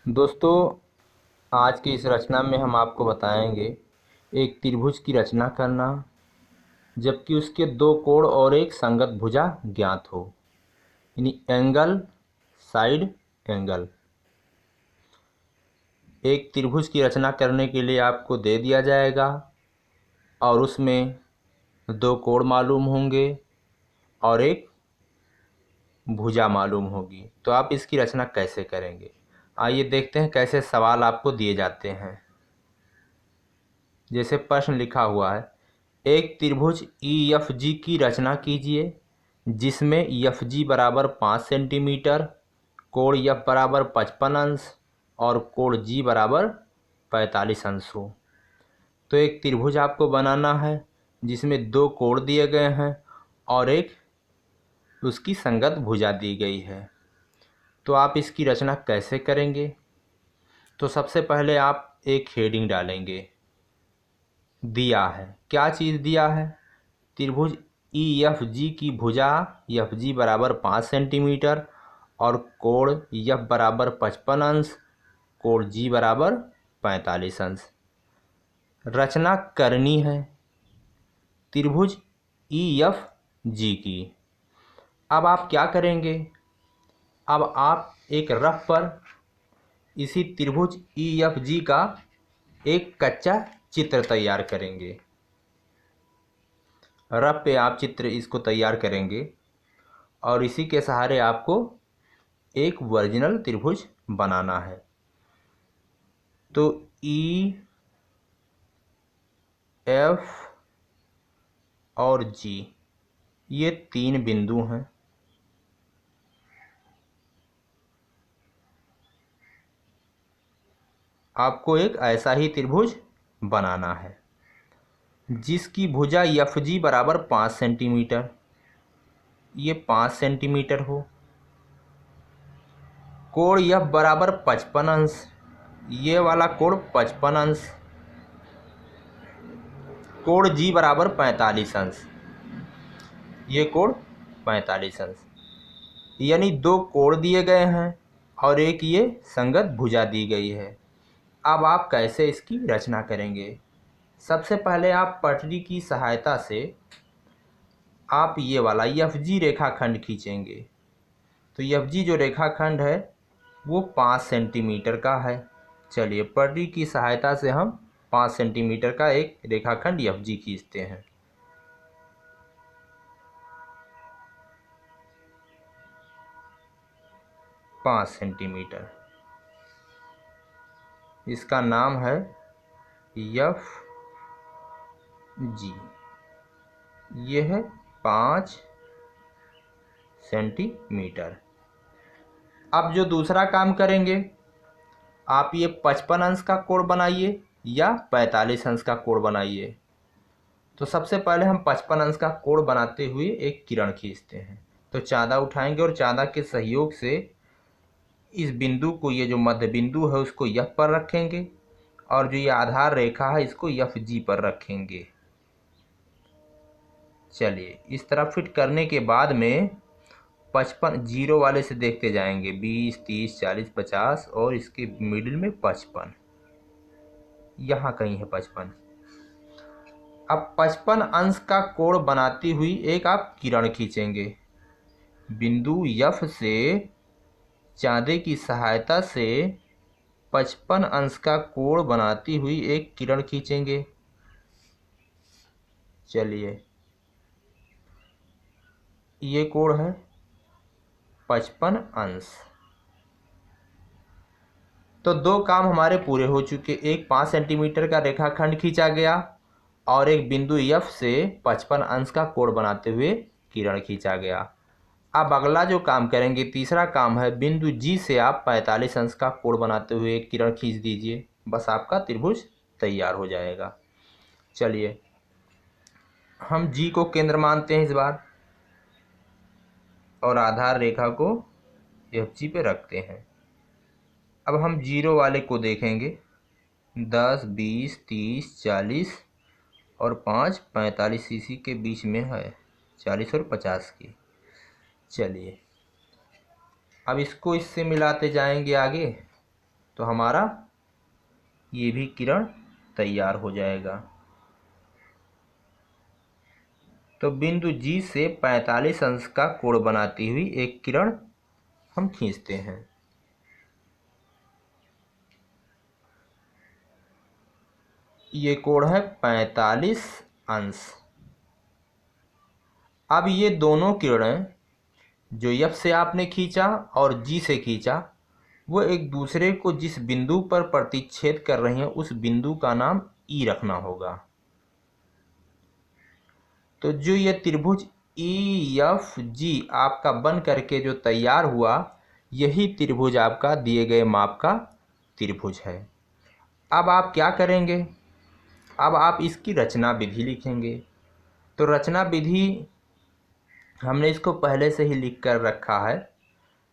दोस्तों, आज की इस रचना में हम आपको बताएंगे एक त्रिभुज की रचना करना, जबकि उसके दो कोण और एक संगत भुजा ज्ञात हो, यानी एंगल साइड एंगल। एक त्रिभुज की रचना करने के लिए आपको दे दिया जाएगा और उसमें दो कोण मालूम होंगे और एक भुजा मालूम होगी। तो आप इसकी रचना कैसे करेंगे, आइए देखते हैं कैसे सवाल आपको दिए जाते हैं। जैसे प्रश्न लिखा हुआ है, एक त्रिभुज ई एफ जी की रचना कीजिए जिसमें एफ जी बराबर 5 सेंटीमीटर, कोण एफ बराबर 55 अंश और कोण जी बराबर 45 अंश हो। तो एक त्रिभुज आपको बनाना है जिसमें दो कोण दिए गए हैं और एक उसकी संगत भुजा दी गई है। तो आप इसकी रचना कैसे करेंगे? तो सबसे पहले आप एक हेडिंग डालेंगे। दिया है, क्या चीज़ दिया है? त्रिभुज ई एफ जी की भुजा एफ जी बराबर 5 सेंटीमीटर और कोण एफ बराबर 55 अंश, कोण जी बराबर 45 अंश। रचना करनी है त्रिभुज ई एफ जी की। अब आप क्या करेंगे? अब आप एक रफ पर इसी त्रिभुज ई एफ जी का एक कच्चा चित्र तैयार करेंगे। रफ पे आप चित्र इसको तैयार करेंगे और इसी के सहारे आपको एक ओरिजिनल त्रिभुज बनाना है। तो ई एफ और जी ये तीन बिंदु हैं। आपको एक ऐसा ही त्रिभुज बनाना है जिसकी भुजा एफ जी बराबर 5 सेंटीमीटर, ये 5 सेंटीमीटर हो। कोण एफ बराबर 55 अंश, ये वाला कोण 55 अंश। कोण जी बराबर 45 अंश, ये कोण 45 अंश। यानी दो कोण दिए गए हैं और एक ये संगत भुजा दी गई है। अब आप कैसे इसकी रचना करेंगे? सबसे पहले आप पटरी की सहायता से आप ये वाला एफ जी रेखाखंड खींचेंगे। तो एफ जी जो रेखाखंड है वो 5 सेंटीमीटर का है। चलिए पटरी की सहायता से हम 5 सेंटीमीटर का एक रेखाखंड एफ जी खींचते हैं। पाँच सेंटीमीटर, इसका नाम है एफ जी। ये है 5 सेंटीमीटर। अब जो दूसरा काम करेंगे, आप ये 55 अंश का कोण बनाइए या 45 अंश का कोण बनाइए। तो सबसे पहले हम 55 अंश का कोण बनाते हुए एक किरण खींचते हैं। तो चाँदा उठाएंगे और चाँदा के सहयोग से इस बिंदु को, ये जो मध्य बिंदु है उसको एफ पर रखेंगे और जो ये आधार रेखा है इसको एफ जी पर रखेंगे। चलिए इस तरह फिट करने के बाद में 55 जीरो वाले से देखते जाएंगे, 20 30 40 50 और इसके मिडिल में 55, यहाँ कहीं है 55। अब 55 अंश का कोण बनाती हुई एक आप किरण खींचेंगे। बिंदु एफ से चाँदे की सहायता से 55 अंश का कोण बनाती हुई एक किरण खींचेंगे। चलिए ये कोण है 55 अंश। तो दो काम हमारे पूरे हो चुके। एक 5 सेंटीमीटर का रेखाखंड खींचा गया और एक बिंदु एफ से 55 अंश का कोण बनाते हुए किरण खींचा गया। अब अगला जो काम करेंगे, तीसरा काम है, बिंदु जी से आप 45 अंश का कोण बनाते हुए एक किरण खींच दीजिए। बस आपका त्रिभुज तैयार हो जाएगा। चलिए हम जी को केंद्र मानते हैं इस बार और आधार रेखा को एफ जी पे रखते हैं। अब हम जीरो वाले को देखेंगे, 10 20 30 40 और 5 45 इसी के बीच में है, 40 और 50 की। चलिए अब इसको इससे मिलाते जाएंगे आगे। तो हमारा ये भी किरण तैयार हो जाएगा। तो बिंदु G से 45 अंश का कोण बनाती हुई एक किरण हम खींचते हैं। ये कोण है 45 अंश। अब ये दोनों किरणें जो F से आपने खींचा और G से खींचा, वो एक दूसरे को जिस बिंदु पर प्रतिच्छेद कर रही हैं उस बिंदु का नाम E रखना होगा। तो जो ये त्रिभुज EFG आपका बन करके जो तैयार हुआ, यही त्रिभुज आपका दिए गए माप का त्रिभुज है। अब आप क्या करेंगे? अब आप इसकी रचना विधि लिखेंगे। तो रचना विधि हमने इसको पहले से ही लिख कर रखा है,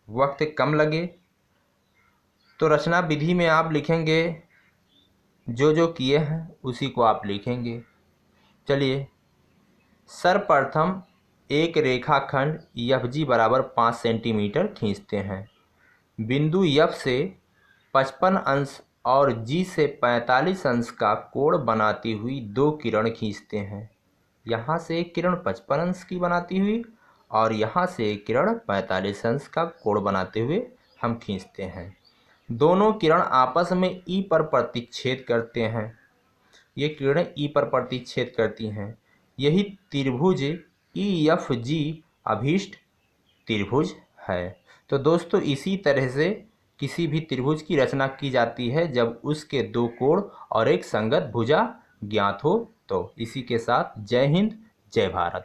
वक्त कम लगे तो रचना विधि में आप लिखेंगे, जो जो किए हैं उसी को आप लिखेंगे। चलिए, सर्वप्रथम एक रेखाखंड FG बराबर 5 सेंटीमीटर खींचते हैं। बिंदु F से 55 अंश और G से 45 अंश का कोण बनाती हुई दो किरण खींचते हैं। यहाँ से एक किरण 55 अंश की बनाती हुई और यहाँ से एक किरण 45 अंश का कोण बनाते हुए हम खींचते हैं। दोनों किरण आपस में E पर प्रतिच्छेद करते हैं। ये किरणें E पर प्रतिच्छेद करती हैं। यही त्रिभुज EFG अभीष्ट त्रिभुज है। तो दोस्तों, इसी तरह से किसी भी त्रिभुज की रचना की जाती है जब उसके दो कोण और एक संगत भुजा ज्ञात हो। तो इसी के साथ जय हिंद, जय भारत।